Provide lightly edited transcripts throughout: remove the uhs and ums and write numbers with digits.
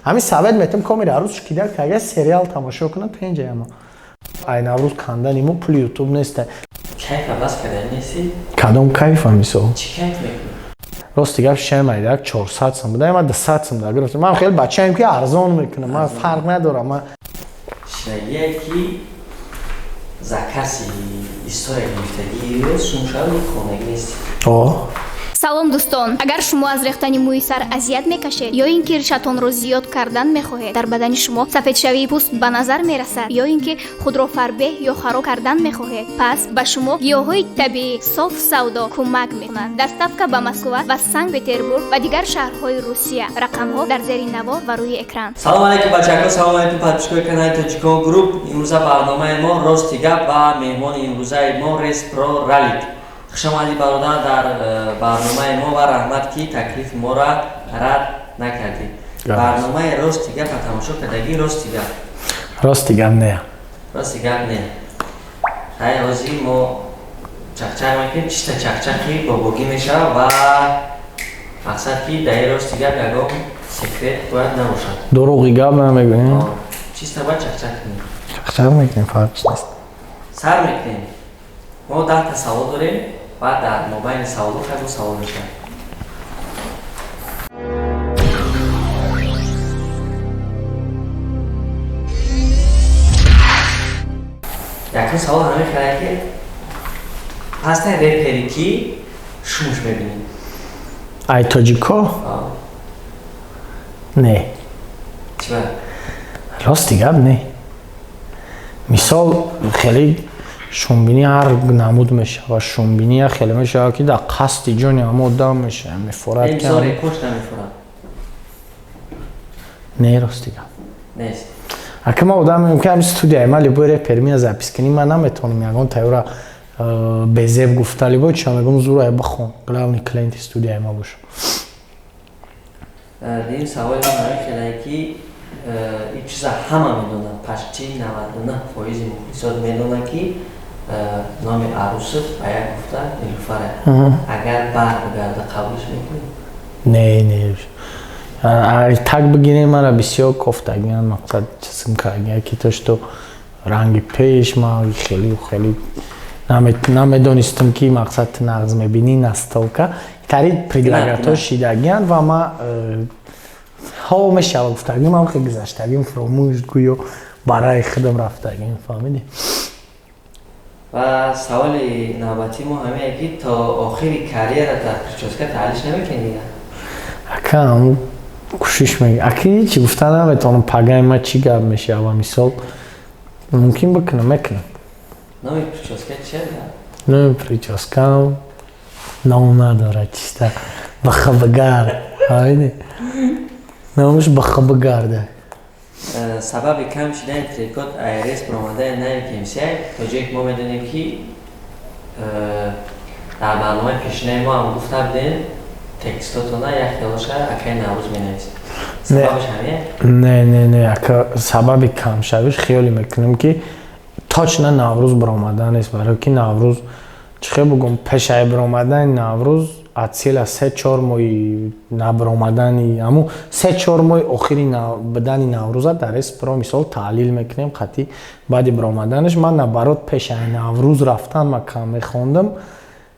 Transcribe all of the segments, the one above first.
همین совет метам камера арӯз шикида ки агар сериал тамошо кунад пенҷа ама ай наврӯз кандани мо пули ютуб нест кайфа бас кардан неси кадом кайфа мисол чи кайф мекунӣ рости гап шамайда 400 сом буда ма 200 сом дагар ман хеле бачаам ки арзон мекунам ман фарқ надорам ман шнагия ки закаси история гирифтагии сумшави хонаги нест салом дӯстон, агар шумо аз рехтани мӯи сар азият мекашед ё ин ки ришатонро зиёд кардан мехоҳед, дар бадани шумо сафедшавии пӯст ба назар мерасад ё ин ки худро фарбеҳ ё хароб кардан мехоҳед, пас ба шумо гиёҳҳои табиӣ соф савдо кӯмак мекунанд. Доставка ба Москва ва Санкт-Петербург ва дигар шаҳрҳои Русия. Рақамҳо дар зери навор ва рӯи экран. Салом алейкум бачаҳо, салом алейкум подписчикои канали Тоҷикон Груп. Имрӯза барномаи мо рости гап ва меҳмони имрӯзаи мо Респро Ралик. Хушомадӣ бародар дар барномаи мо ва раҳмат ки таклифи моро рад накардӣ. Барномаи рости гап тамошо кардагӣ рости гап. Рости гап не. Рости гап не. Ҳай ҳозир мо чақчақ мекунем, чиста чақчақи бобогӣ мешавад ва мақсад ки дар рости гап ягон секрет бояд набошад. Дурӯғи гап намегӯем. Чиста ба чақчақ мекунем. Чақчақ мекунем фарқ нест. Сар мекунем. мо 10 та савол дорем ва дар мобайни саволо ягон савол мешавад. Якон савол ҳамин хара ки ҳастан репери ки шумуш мебинем. Ай тоҷико? Не. Чиба? Рости гап не. Мисол хеле шумбини ҳар намуд мешава. Шумбини хеле мешава ки дар қасди ҷони ҳама одам мешава. Мефорад ки имзори кош намефорад. Не рости гап. Нест. Ака ма одам меём ки ҳамин студияи ма любой репер мия запис кунӣ ман наметавонам ягон таёра безеб гуфта любой чиа мегӯм зурай бихон. Главни клиенти студияи ма бошам. Дин саволи ман ҳамин хелае ки ин чиза ҳама медонад, почти 99% мухлисот медонад ки номи арӯсат ба як гуфта Нилуфар аст. Агар барбигарда қабулш мекунӣ? Не. Так бигирем мара бисёр кофтагиан мақсад чизм кардагия ки то что ранги пеш ма хеле намедонистам ки мақсад нағз мебинӣ настолка тари предлагато шидагиан ва ма ҳо мешава гуфтагим ам хеле гузаштагим фромӯш гӯё барои худам рафтагим фаҳмидӣ. Ва саволи навбатии мо ҳамае ки то охири карьера дар прическа таълиш намекунӣ? Акам кӯшиш мекунам. Аки чӣ гуфта наметавонам пагаи ма чӣ гап мешава мисол мумкин бикунам мекунам. Номи прическа чист? Номи прическам ном надорад чиста бахабагар. Ҳамидӣ. Номаш бахабагарда. Сабаби кам шудани трикот айрес баромадаи нави кемсияй тоҷое ки мо медонем ки дар барномаи пешинаи мо ҳам гуфта будем текстотона як хелоша акаи наврӯз менависед. Сабабаш ҳамие? Не ака сабаби камшавиш хиёле мекунем ки точно наврӯз баромадан нест барои ки наврӯз чӣ хел бигӯм пешаи баромадани наврӯз атсила 3-4 моҳи набаромадани ҳамун 3-4 моҳи охири будани наврӯза дар Респро мисол таҳлил мекунем қатъи баъди баромаданаш ман наоборот пешаи наврӯз рафтан ма кам мехондам.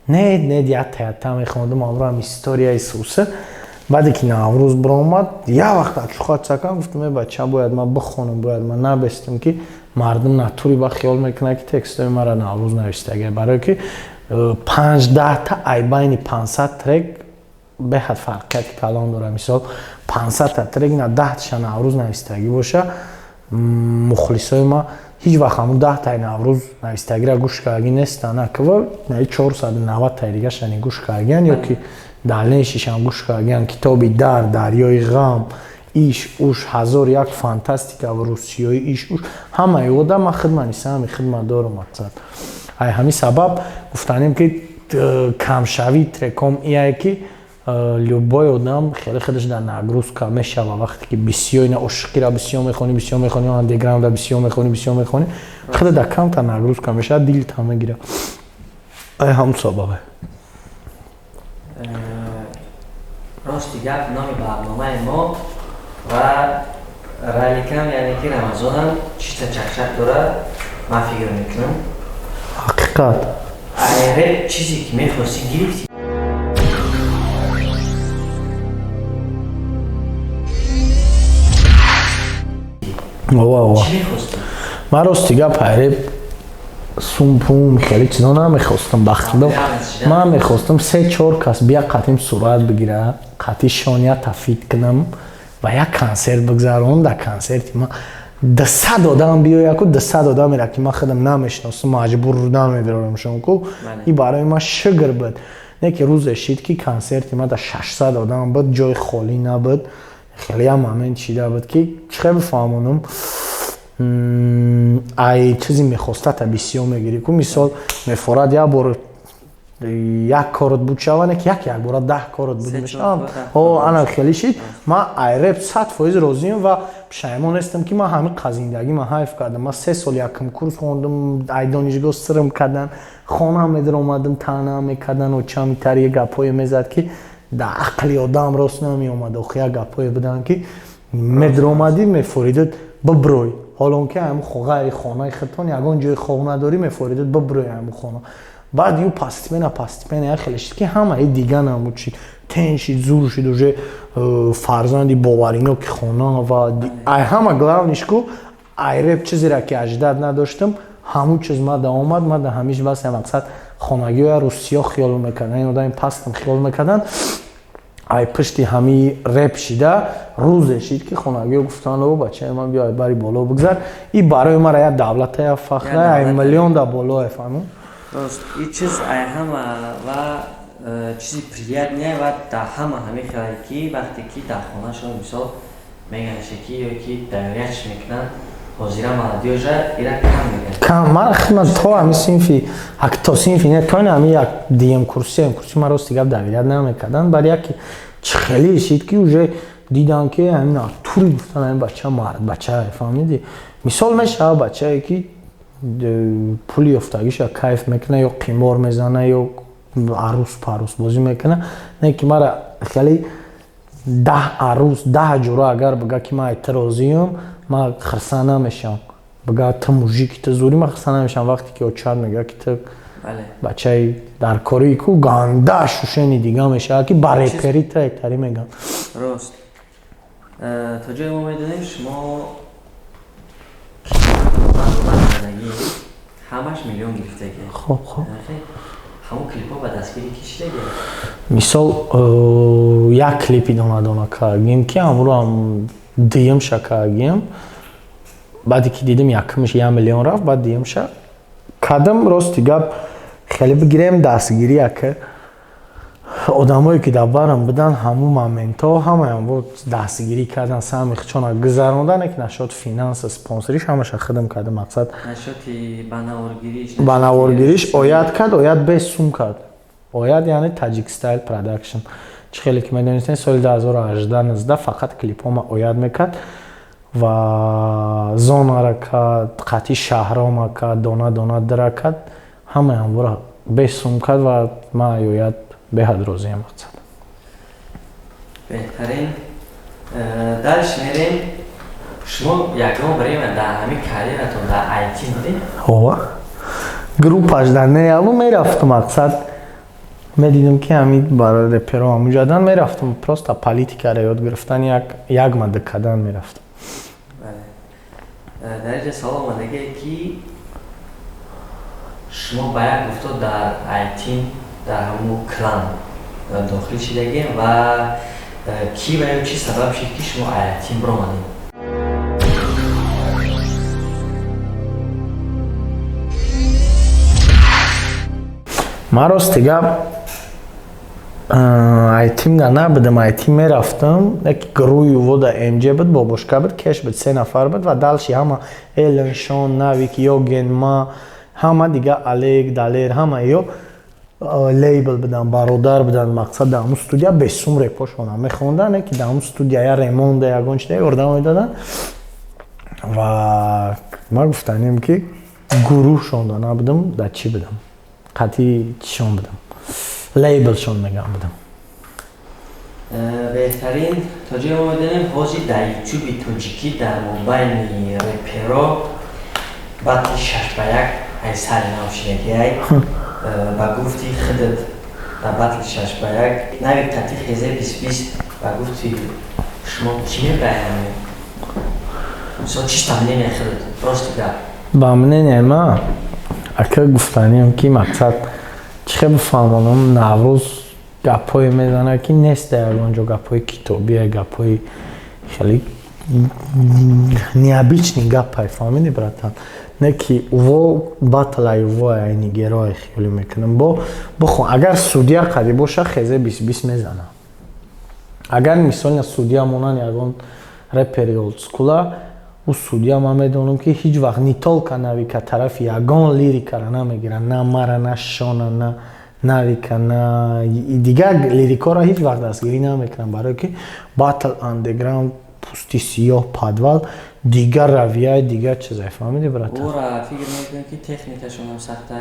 Не ята мехондам амрам историяи суса баъде ки наврӯз баромад як вақт атлухат сакам гуфтам бача бояд ман бихонам бояд ман набестам ки мардум натури ба хиёл мекунад ки текстои мара наврӯз навистагӣ барое ки 5-10 та ай байни 500 трек беҳад фарқияти калон дорад. Мисол 500 та трек на 10 таша наврӯз навистагӣ боша мухлисои ма ҳеҷ вақт ҳамун 10 таи наврӯз навистагиро гӯш кардагӣ нестанд. акава 490 таи дигашани гӯш кардагиан ё ки далнешишам гӯш кардагиан китоби дарёи ғам иш уш 1001 фантастика ва русиёи иш уш ҳамаи одам ма хидматнисам хидмат дорам мақсад. ай ҳамин сабаб гуфтанем ки камшавии треком ие ки любой одам хеле худаш дар нагрузка мешава вақте ки бисёр ина ошиқира бисёр мехонӣ андеграунда бисёр мехонӣ худа дар камта нагрузка мешава дилит ҳам мегира. ай ҳамун сабабе. Рости гап номи барномаи мо ва میکنم یعنی که رمضان هم چیتا چکشک داره من فکر میکنم حقیقت ایره چیزی که میخواستی گرفتی چی میخواستی؟ من راستی گپ ایره سوم پوم خیلی چیزا نمیخواستم بخدا من میخواستم 3-4 کس بیا قطیم صورت بگیره قطی شانیه تفید کنم و یک کنسرت بگذارم در کنسرت ما 200 آدم بیاید که 200 آدم میره که من خودم نمیشناسم مجبور نمیبرم شما که این برای ما شگر بود نه که روز شید که کنسرت ما در 600 آدم بود جای خالی نبود خیلی هم همین چیده بود که چه بفهمونم ای چیزی میخواسته تا بیسیو میگیری که مثال میفورد یا بار یک کارت بود شوانه که یک بار 10 کارت بود میشم انا خیلی شید من ایرپ 100% راضیم و پشیمان هستم که من همه قزیندگی من حیف کردم من 3 سال یکم کورس خوندم ای دانشگاه سرم کردن خانه میدر اومدم تنها میکردن و چمی تری گپای میزد که در عقلی آدم راست نمی اومد و خیلی گپای بدن که میدر اومدی میفوریدت ببروی حالا که هم غیر خانه خطان یگان جای خواب نداری میفوریدت ببروی هم خانه بعد یو پاستیپن خیلی شد که همه دیگه نمود چی تنشید زور شد و جه فرزندی باورینو که خانه و ای همه گلاونش که ایرپ چیزی را که اجداد نداشتم همون چیز ما دا اومد ما دا همیش بس مقصد خانگی و روسیا خیال میکردن این آدم پاستم خیال میکردن ای پشتی همی رپ شیده روزه شید که خانگی گفتن او بچه من بیای بری بالا بگذار این برای ما را دولت یا فخره ای میلیون دا بالا فهمون راست این چیز ای همه و چیزی پریاد نه و در همه خیلی که وقتی که در خانه شما مثال میگن شکی یا که دایریش میکنن حاضر مادیو جا ایرا کم میگن من خدمت تو همی سینفی حق تو سینفی نه تو همی یک دیم کرسی ما راستی گپ دایریت نمیکردن برای یک خیلی شید که اوجه دیدن که همین توری گفتن همین بچه مرد بچه فهمیدی مثال میشه بچه که پولی افتادگیش یا کیف میکنه یا قیمار میزنه یا عروس پاروس بازی میکنه نه که مرا خیلی 10 عروس 10 جورا اگر بگه که من اعتراضیم من خرسانه میشم بگه تا موژیکی تا زوری من خرسانه میشم وقتی که اوچار میگه که تو بچه در کاری که گانده شوشنی دیگه میشه که برای پری تا اکتری میگن راست تا جای ما میدونیم شما همش میلیون گرفته گه خب همون کلیپ ها به دستگیری کشیده گه مثال یک کلیپی دانه کردیم که امرو هم دیم کردیم بعدی که دیدم یکمش 1 میلیون رفت بعد دیم شد کدم راستی گپ خیلی بگیریم دستگیری که آدمایی که دبرم بدن همون مومنتا همه هم بود دستگیری کردن سمیخ چون گذراندن که نشد فینانس اسپانسریش همش خدمت کرده مقصد نشدی بناورگیریش آید کرد آید به سوم کرد آید یعنی تاجیک استایل پروداکشن چه خیلی که میدونستین سال 2018 19 فقط کلیپ ها آید میکرد و زون را کرد قطعی شهر ها کرد دانه در کرد همه هم برا به سوم کرد و ما آید به حد روزی مقصد بهترین درش میریم شما یکم برای من در همین کاریرتون در آیتی بودین؟ هوا گروپش در نیالو میرفتم مقصد میدیدم که همین برای رپرو همون جادن میرفتم پروست پالیتیکا را یاد گرفتن یک مدت کردن میرفتم بله در اینجا سوال آمدگه که شما باید گفتو در آیتی در همون کلان داخل شدگیم و کی و چی سبب شد که شما آیتی برو آمدیم؟ من راست دیگه آیتیم در نبودم آیتیم میرفتم یک گروهی بود امجه بود باباشکا بود کش بود 3 نفر بود و دلشی همه ایلنشان نویک یوگن ما همه دیگه الیک دلیر همه یا لیبل بدن برادر بدن مقصد در همون استودیا بسوم رپاشون میخوندن که در همون استودیا ریموند یگان چیده اردم میدادن و ما گفتنیم که گروه شون نبودم در چی بدم قطعی چیشون بدم لیبل شون میگم بدم بهترین توجیه ما میدونیم حوزی در یوتیوب توجیکی در موبایل رپرو بطل 6 به 1 ای سال نوشیدگی ای با گفتی خودت در بطل 6 به 1 نوی تحتی خیزه 2020 با گفتی شما کی میبرهمی؟ مثلا چیست تمنین خودت؟ درست گفت بامنه ما اکر گفتانیم که مقصد چه بفهمونم نوروز گپای میزنه که نیست در اونجا گپای کتابیه گپای خیلی نیابیچنی گپای فهمیدی براتان نه که او باتلای او اینی گرای خیلی میکنم بخو اگر سودیا قدی باشه خیزه 20 میزنه اگر مثلا سودیا مونن یگان رپری اولد سکولا او سودیا ما میدونم که هیچ وقت نیتال کنوی که طرف یگان لیریکا را نمیگیرن نه مرا نه شانا نه ناریکا نه دیگر لیریکا را هیچ وقت دستگیری نمیکنن برای که باتل اندرگراوند پوستی سیاه پادوال دیگر رویه دیگر چیزای فهمیدی برات او را فکر میکنم که تکنیکشون هم سخته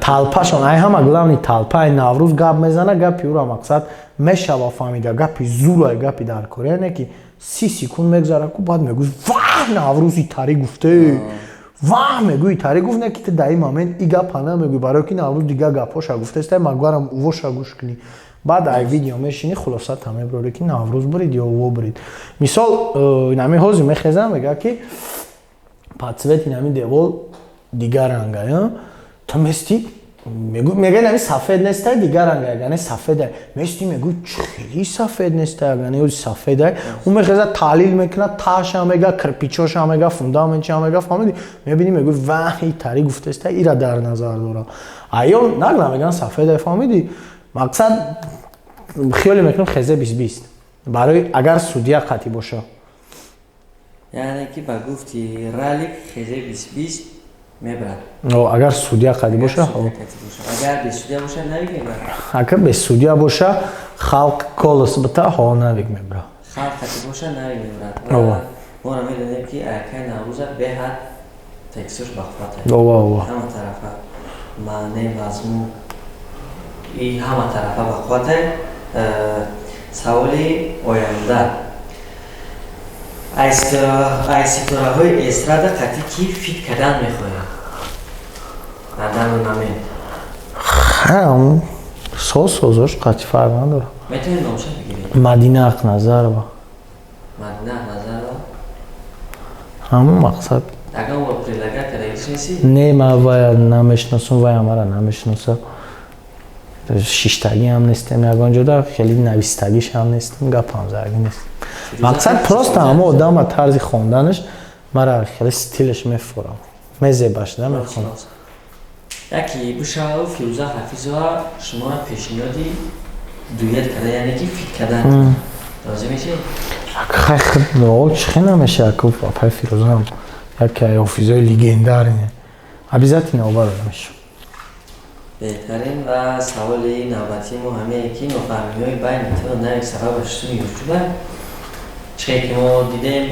تالپاشون ای همه گلانی تالپا ای نوروز گپ میزنه گپی او را مقصد میشوه فهمیده گپی زورای گپی در کره نه که 30 سکوند میگذره که بعد میگوی واه نوروزی تاری گفته واه میگوی تاری گفت نه که در این مومنت ای گپ نه میگوی برای که نوروز دیگه گپاشا گفته است مگوارم اوشا گوش کنی بعد ای ویدیو میشینی خلاصات همه برای که نوروز برید یا او برید مثال نمی حوزی میخیزم میگه که پاتسویت نمی دیوال دیگر رنگه تو مستی میگه نمی سفید نیسته دیگر رنگه یعنی سفیده مستی میگه خیلی سفید نیسته یعنی اون سفیده اون میخیزه تعلیل میکنه تاش هم میگه کرپیچوش هم میگه فوندامنتش هم میگه فهمیدی میبینی میگه واه این تاری گفته است ایرا در نظر داره ایون نگلا میگن سفیده فهمیدی مقصد خیلی میکنم خیزه 20 برای اگر سودیا قطعی باشه یعنی که با گفتی رالیک خیزه 20 میبرد اگر سودیا قطعی باشه اگر به سودیا باشه نویگ میبرد اگر به سودیا باشه خلق کالس بتا ها نویگ میبرد خلق قطعی باشه نویگ میبرد ما را میدونیم که اکه نوروزه به حد تکسیرش بخواته همه طرفه معنی مضمون ای همه طرفه بخواته سوالی آینده ایستوره های استراده قطعی کی فیت کردن میخواهید؟ ندن و نمید هم سازش قطعی فرق نداره میتونید نامشه بگیرید؟ مدینه حق نظر با مدینه حق نظر با؟ همون مقصد اگر اون پریلگه تلویزیون سی؟ نه من باید نمیشناسم و همه نمیشناسم شیشتگی هم نیستم یگان جدا خیلی نویستگیش هم نیستم گپ هم زرگی نیست مقصد پروست همه آدم طرز خوندنش مرا خیلی ستیلش میفورم میزیبش نمیخونم یکی بوشا و فیروزه حفیظه شما را پیشنیادی دویت کرده یعنی که فیت کردن راضی میشه؟ خیلی چخی نمیشه اکو پای فیروزه هم یکی حفیظه لیگندر اینه عبیزت این آور میشه بهترین و سوال نوبتی ما همه یکی نفهمی های بین تو نه یک سبب شدن یوتیوب چه که ما دیدیم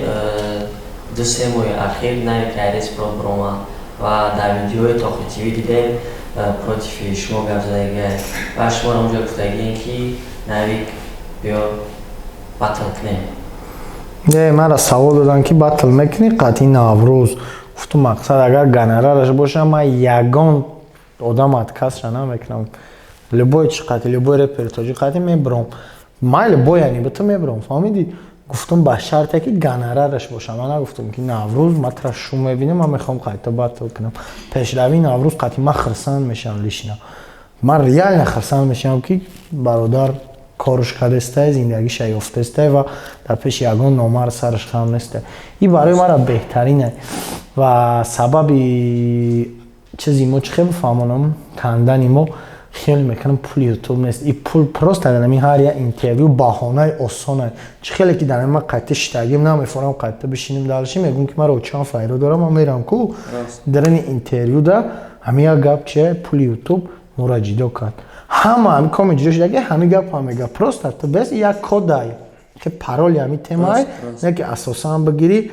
2-3 ماه اخیر نه یک ایرس پرو بروما و در ویدیوهای تاخی تیوی دیدیم پروتیفی شما گفت زدگی و شما را اونجا گفتگی که نویک بیا بطل کنیم نه مرا سوال دادن که بطل میکنی قطعی نوروز گفتم مقصد اگر گنرالش باشه من یگان آدم اتکس را نمیکنم لبای چی قطعی لبای رپرتاجی قطعی میبرم من لبای یعنی به تو میبرم فهمیدی گفتم به شرطه که گنرالش باشه من نگفتم که نوروز من ترا شو میبینم من میخوام قطعی بطل کنم پیشروی نوروز قطعی من خرسان میشم لیشنم من ریال نخرسان میشم که برادر کارش کرده است زندگیش یافته است و در پیش یگان نامر سرش خم نیست این برای من بهترینه و سببی چیزی ما چه بفهمونم کندنی ما خیلی میکنم پول یوتیوب نیست این پول پروست دارم این هر یه اینترویو بهانه آسانه چه خیلی که در من قطعه شتگیم نمیفورم قطعه بشینیم دالشی میگم که من روچان فایده دارم من میرم کو در این اینترویو دا همه یا گپ چه پول یوتیوب مراجعه کرد همه کامنت دیگه همه گپ همه گپ پروست تو بس یک کد دای که پارول همین تمای نه که اساسا هم بگیری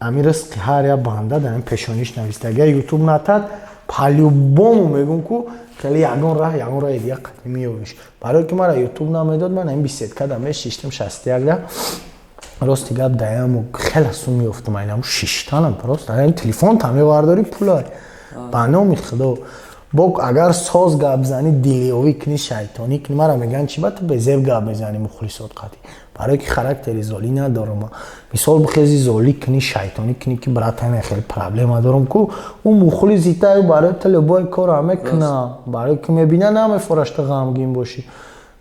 امیر است هر یا بنده در پیشونیش نوشته اگر یوتیوب نتاد по-любому мегум ку хеле ягон раҳ дига қадимӣ ёвиш барои ки мара ютуб намедод ман ин беседка даме шиштам 61 да рости гап даяму хеле сум меёфтам айнаму шиштанам просто ин телефон та мевардори пулай ба номи худо бок агар соз гап зани дилиёвӣ кини шайтонӣ кини мара меган чи ба ту безеб гап мезани мухлисот қатӣ барои ки характери золӣ надорам мисол бихези золӣ кини шайтонӣ кини ки братане хеле проблема дорам ку ӯ мухлис итаю барои ту любой кора мекунам барои ки мебина намефораш ту ғамгин бошӣ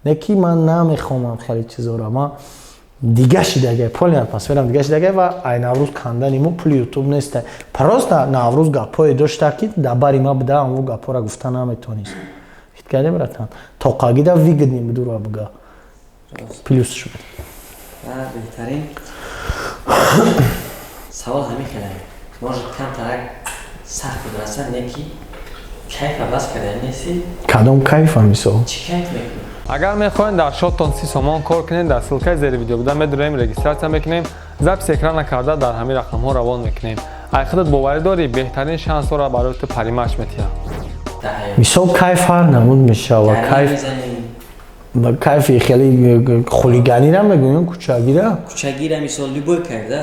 не ки ман намехомам хеле чизора ман дига шидагай полиан пасверам дига шидагай ва ай наврӯз кандани мо пули ютуб неста просто наврӯз гапое дошта ки да бари ма буда амву гапора гуфта наметонист итгаде братан тоқагида вигдним дура буга плюс шуд беҳтарин савол ҳамин хеле может камтарак сахт будраса неки кайфа бас кардан неси кадом кайфа мисол чӣ кайф мекунӣ агар мехоҳед дар шотон 30 сомон кор кунед дар ссилкаи зери видео буда медурем регистратсия мекунем записи экрана карда дар ҳамин рақамҳо равон мекунем ай худат боварӣ дорӣ беҳтарин шансҳоро барои ту паримаш метиҳад мисол кайф ҳар намуд мешава кайф ба кайфи хеле хулиганира мегӯем кучагира мисол любой кайф да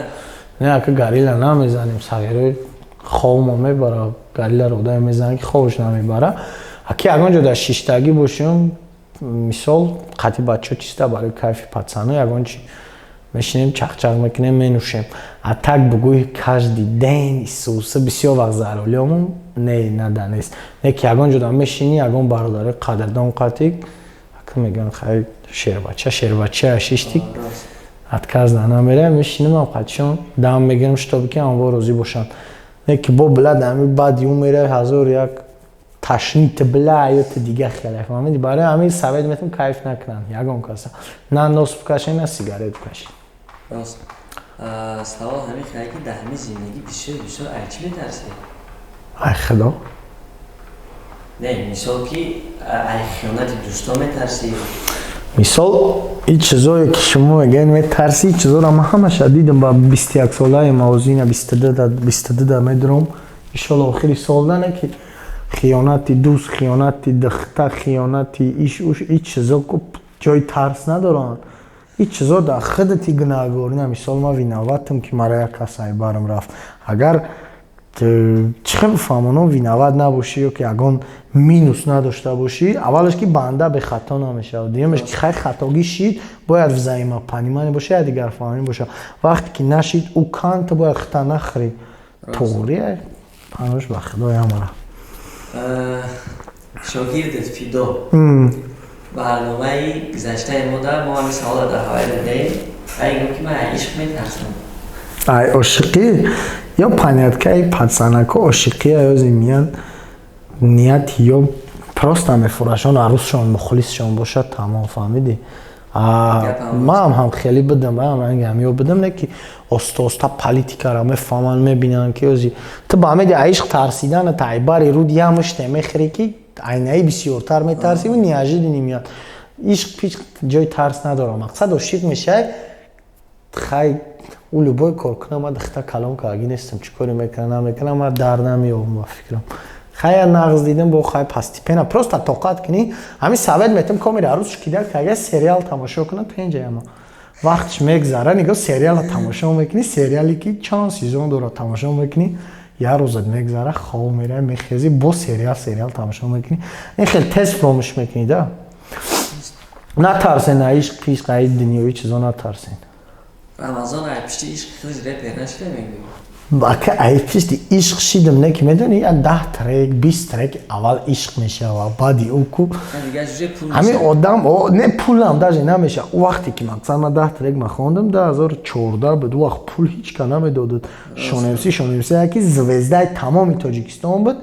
не ака гарила намезанем сағирои ховмо мебара гариларо одаме мезанем ки ховш намебара аки ягон ҷо дар шиштагӣ бошем мисол қати бачаҳо чиста барои кайфи пацану ягон чи мешинем чақчақ мекунем менӯшем а так бугӯи каждый ден исуса бисёр вақт заролиёмум не наданест не ки ягон ҷо дар мешини ягон бародари қадрдон қатик ака мегӯям хай шербача шиштик отказ намерам мешинем қачон дам мегирам штоби ки амво розӣ бошанд не ки бо билад ами баъди умере ҳазор як ташнит била ҳаёти дига хеле фаҳмидӣ барои ҳамин совет метавон кайф накунанд ягон каса на нос букашем на сигарет букашем рост савол ҳамин хеле ки дар ҳамин зиндагӣ бисёр аз чӣ метарсед ай худо не мисол ки аз хиёнати дӯстон метарсед мисол ин чизое ки шумо мегӯед метарсӣ ин чизоро ман ҳамаша дидам ба 21 солаи мавозина 22 медурам иншолло охири солда не ки хиёнати дӯст хиёнати духта хиёнати иш ин чизо ҷои тарс надоранд ин чизо дар худати гунаҳгорина мисол ман виноватам ки мара як кас айбарам рафт агар чӣ бифаҳмонам виноват набошӣ ё ки ягон минус надошта бошӣ аввалаш ки банда бехато намешавад дуюмаш ки хай хатогӣ шид бояд взаимопонимание боша я дигарфаҳмӣ боша вақте ки нашид ӯ кан ту бояд хута нахӯрӣ туғри панош ба худоям мара шогирдет фидо барномаи гузаштаи мода мо ҳамин савола дар ҳавои додем ай гуфт ки ман ишқ метарсам ай ошиқӣ ё понятка и пацанако ошиқия ё зимиян нияти ё просто мефурашон арӯзшон мухлисшон бошад тамом фаҳмидӣ ман ҳам хеле будам ҳамё будам не ки оста политикаро мефаҳманд мебинанд ки ёзи ту ба ҳамеди ишқ тарсиданат айбари руд ямуште мехӯрӣ ки айнаи бисёртар метарсӣ ва неожиданно меяд ишқ пич ҷои тарс надорад мақсад ошиқ мешавад хай ӯ любой кор кунам ман дахта калон карги нестам чӣ коре мекунам намекунам ман дар намеёбам ба фикрам хай нағз дидам бо хай постепенно просто тоқат кунӣ ҳамин совет метам камера арӯз шукида кага сериал тамошо кунам пенҷаяма вақтш мегзара нигоҳ сериала тамошо мекунӣ сериале ки чанд сезон дорад тамошо мекунӣ як рӯзат мегзара хоб меравӣ мехезӣ бо сериал тамошо мекунӣ ин хеле тез фромӯш мекунӣ да натарсен ишқ пишқ аи дунёӣ чизо натарсен рамазон ай пишти ишқ хеле репер нашида мегӯӣ бака ай пишти ишқ шидам не ки медонӣ 10 трек 20 трек аввал ишқ мешава баъди ӯ ку ҳамин одам не пулам даже намешава вақте ки мақсад ман 10 трек ман хондам 2014 буд вақт пул ҳеҷ ка намедодад шонависи яки звездаи тамоми тоҷикистон буд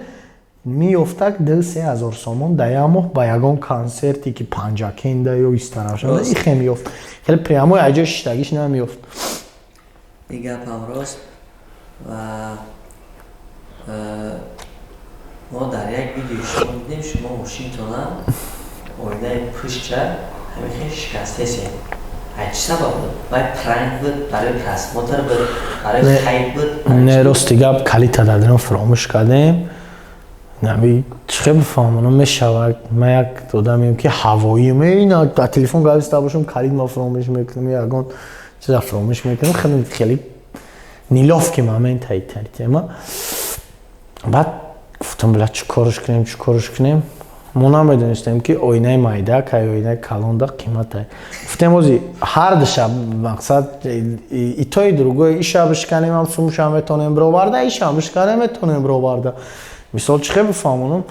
меёфтак 2-3 сомон да як моҳ ба ягон консерте ки панҷакенда ё истарафшонда ихе меёфт хеле прямои аҷои шиштагиш намеёфт ин гапам рост ва мо дар як видеои шумо дидем шумо мошинтона оинаи пӯшча ҳамин хеле шикастесем ай чӣ сабаб буд бай пранк буд барои просмотр буд барои хайп буд не рости гап калита дадем фромӯш кардем نمی چه بفهمم میشود من یک دادم که هوایی مینا تا تلفن گاز باشم کلید ما فراموش میکنم یا اگه چیزا فراموش میکنم خیلی نیلاف که момент هایت اما بعد گفتم بلا چیکارش کنیم ما نمیدونستیم که آینه مایدک آینه کلاندا قیمت است گفتم وزی هر شب مقصد ایتای другое ای شبش کنیم هم سومش هم میتونیم برآورده ای شبش کنیم میتونیم برآورده مثال چه بفهمونم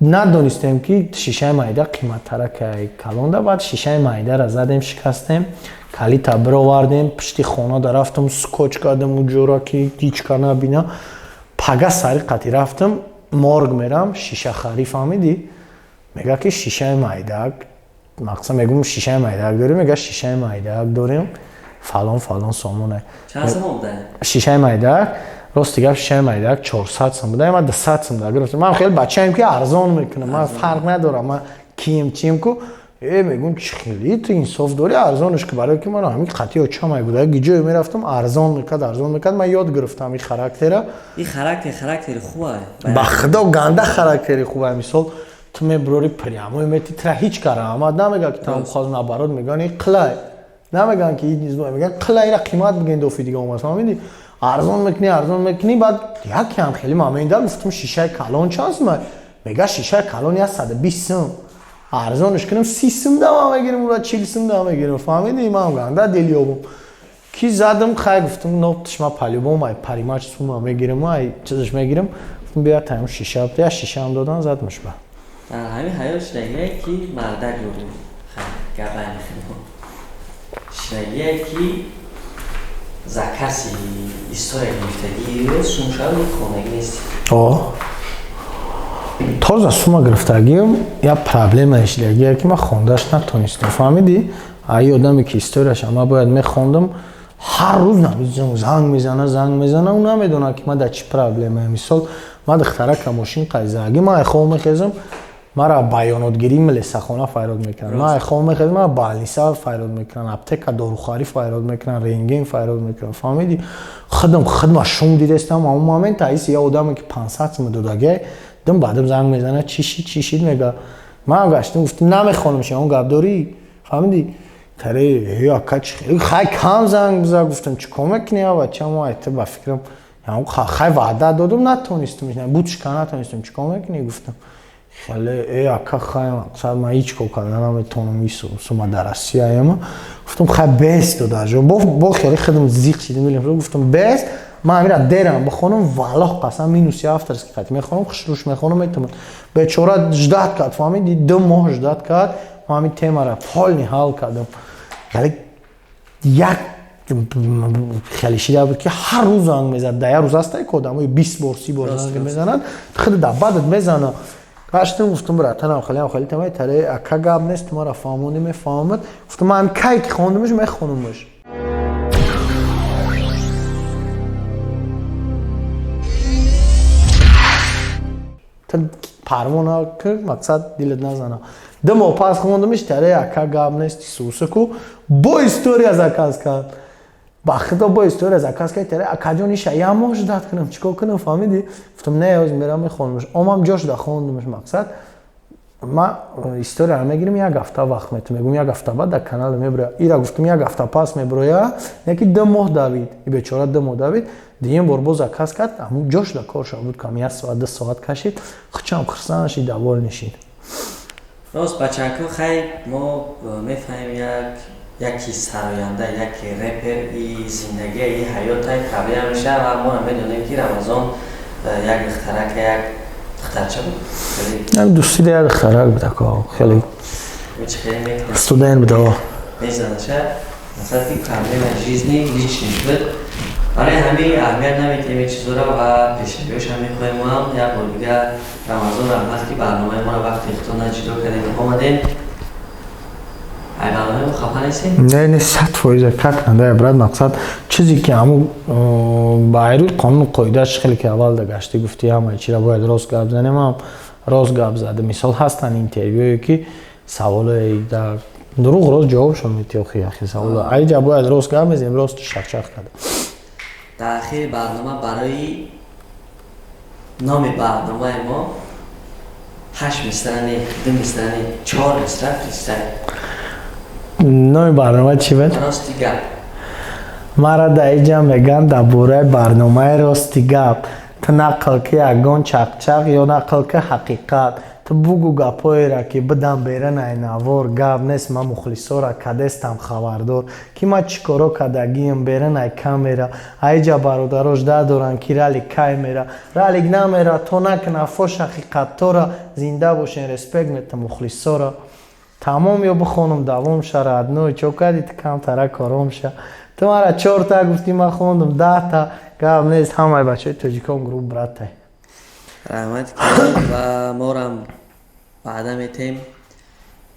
ندونستیم که شیشه مایده قیمت تره که کلاندا بعد شیشه مایده را زدیم شکستیم کلیتا برآوردیم پشت خانه در رفتم سکوچ کردم اونجورا که هیچ کار نبینم پگه سریقتی رفتم مارگ میرم شیشه خری فهمیدی میگه که شیشه مایدک مقصد میگم شیشه مایدک داریم میگه شیشه مایدک داریم فلان سامونه چند سوم بوده شیشه مایدک راست دیگه شیشه مایدک 400 سوم بوده من 200 سوم دارم من خیلی بچه‌ام که ارزان میکنم من فرق ندارم من چیم کو میگم خیلی تو انصاف داری ارزانش که برای که من همین خطی چمای بوده گیجو میرفتم ارزان میکرد من یاد گرفتم این خاراکتره این خاراکتر خوبه با خدا گنده خاراکتری خوبه مثال تو میبروری پریامو میتی تر هیچ کار آمد نمیگه که تام خواز نبرات میگن این قلای نمیگن که این چیزو میگن قلای را قیمت بگین دو فی دیگه اومد فهمیدی ارزان میکنی بعد یکی هم خیلی مامیندا گفتم شیشه کلان چانس میگه شیشه کلان 120 سوم ارزانش کنم 30 سوم دام میگیرم اون 40 سوم دام میگیرم فهمیدی من گنده دلیوم کی زدم خای گفتم نوتش ما پالیبوم مای پریماچ سوم میگیرم مای چیزش میگیرم گفتم بیا تایم شیشه بده شیشه هم دادن زدمش با در همین حیات شنیه کی مردک رو گبن شنیه کی زکاسی істория گرفتگی سومشاو خونگی نیست تازه سوم گرفتگیم یا پرابلم اشلیگیه که من خوندهش نتونستم فهمیدی؟ ای آدمی که استوریش اما باید میخوندم هر روز نمیدونم زنگ میزنه اون نمیدونه که من در چی پرابلمه مثال من دختره که ماشین قیزاگی من خواه میخیزم مرا بیاناتگیری ملسخانه فایراد میکنن من خواه میخیزم من بالنیسا فایراد میکنن اپتک داروخاری فایراد میکنن رنگین فایراد میکنن فهمیدی؟ خدم شوم دیدستم اون مومنت ایس یه آدمی که 500 سم دوداگه دم بعدم زنگ میزنه چی میگه من گشتم گفتم نمیخوام شما گپ داری فهمیدی تره یا کچ خیلی کم زنگ بزن گفتم چیکار میکنی و چما ایت با فکرم یعنی خیلی وعده دادم نتونستم بودش که نتونستم چیکار میکنی گفتم خیلی اکا خیلی مقصد من هیچ کار نمیتونم سوما درسی ایم گفتم خیلی بیست داده با خیلی خدم زیق شدیم میلیم گفتم بیست من همین درم بخونم والله قسم مینوس یافت است که میخونم خوشروش میخونم میتونم به چورا جدات کرد فهمیدی 2 ماه جدات کرد من همین تیما را فعال حل کردم یعنی یک خیلی شیده بود که هر روز زنگ میزد ده روز است یک آدم 20 بار 30 بار زنگ میزنن خیلی بعدت میزنه گفتم گفتم براتون خیلی تمام تره اکا گاب نیست ما را فهمونی میفهمد گفتم من کی که خوندمش میخونمش پروانه که مقصد دلت نزنه دم پاس خوندمش تره اکا گاب نیست سوسکو با استوری از اکاس کرد باخدا با استوری از اکاس کرد تره اکا جونی شایا موش داد کنم چیکار کنم فهمیدی گفتم نه از میرم میخونمش امام جوش دا خوندمش مقصد ما استوری رو میگیرم یک هفته وقت میگم یک هفته بعد در کانال میبره ایرا گفتم یک هفته پاس میبره یکی 2 ماه دوید این بیچاره 2 ماه دوید دیگه بار باز اکاس کرد همون جوش دا کارش بود کم 1 ساعت 2 ساعت کشید خچم خرسانش دوال نشید راست بچه‌ها خیلی ما میفهمیم یکی سراینده یکی رپر ای زندگی ای حیات های طبیعی میشه و ما هم میدونیم که رمضان یک دخترک یک دخترچه بود یک دوستی دیگه دخترک بود که خیلی استودنت بود میزنه شه مثلا که کاملا چیز نیست هیچ نیست برای همین اهمیت نمیدیم این چیزا را و پیشنهادش هم میخوایم ما هم یک بار دیگه رمضان رحمت که برنامه ما را وقتی اختیار جدا کردیم آمدیم ای برنامه ما خفه نیستیم؟ نه 100% کات نده برات مقصد چیزی که همون باید قانون قاعده‌اش خیلی که اول داشتی گفتی همه چی را باید راست گپ زنیم هم راست گپ زده مثال هستن اینترویویی که سوال در دروغ راست جوابشون میدی اخی سوال ای جواب باید راست گپ بزنیم راست شخ کرده در اخیر برنامه برای номи барномаи мо 8 мисрани 2 мисрани 4 мисра хиссаи номи барнома чӣ буд? рости гап. мара дар инҷа мегӯянд дар бораи барномаи рости гап. Ту нақл ки ягон чақчақ ё нақл ки ҳақиқат. Ту бугӯ гапоеро ки бидам берин айнавор гап нест. Ман мухлисора кадестам хабардор ки ман чӣ коро кардагиам берин ай камера. Айҷа бародарош дадоранд ки ралик кай мера. Ралик намера то накуна фош ҳақиқаттора. Зинда бошен, респект мета мухлисора. Тамом ё бихонам давом ша радной чо кади ту камтара кором ша. Ту мара 4 та гуфтӣ ман хондам 10 та гап нест. Ҳамаи бачаҳои тоҷикон груп братай. раҳмати калон ва морам ваъда метем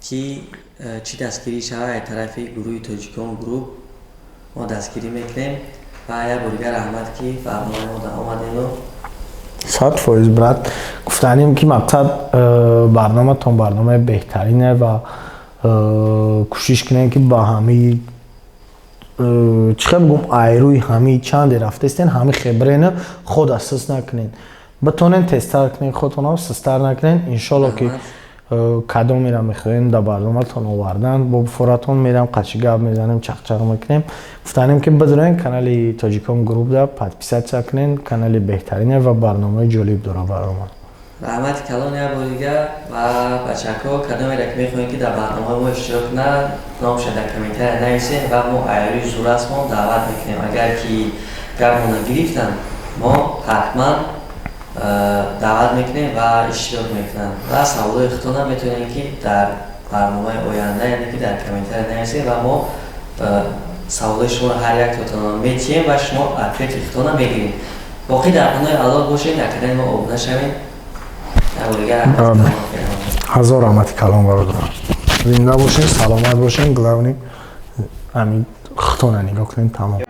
ки чӣ дастгирӣ шавад аз тарафи гурӯҳи тоҷикон груп мо дастгирӣ мекунем ва як бор дигар раҳмат ки барномаи мо омадену 100% брат. Гуфтанем ки мақсад барноматон барномаи беҳтарине ва кӯшиш кунем ки ба ҳамаи чӣ хел бигӯм айрӯи ҳамаи чанде рафтестен ҳамаи хебрена худ асос накунен. Битонен тезтар кунен худтонам сустар накунен. Иншолло ки кадомеро мехоҳем дар барноматон овардан бо форатон мерам қачи гап мезанем чақчақ мекунем. Гуфтанем ки бидурен канали тоҷикон груп да подписатсия кунен. Канали беҳтарине ва барномаи ҷолиб дора баромад. раҳмати калон як бор дигар ва бачаҳко кадомеро ки мехоҳем ки дар барномаи мо иштирок кунад номша дар комментария нависен ва мо айрӯи зуррасмо даъват мекунем. Агар ки гапмо нагирифтан мо ҳатман даъват мекунем ва иштирок мекунем ва саволои худтонам метавонем ки дар барномаи оянда яъне ки дар комментария нависем ва мо саволои шуморо ҳар яктон метиҳем ва шумо ответи худтонам мегирем. боқӣ дар хонаи аллоҳ бошед, дар канали мо обуна шавед. ҳазор раҳмати калон бародарам. Зинда бошен, саломат бошен, главни ҳамин худтона нигоҳ кунем тамом.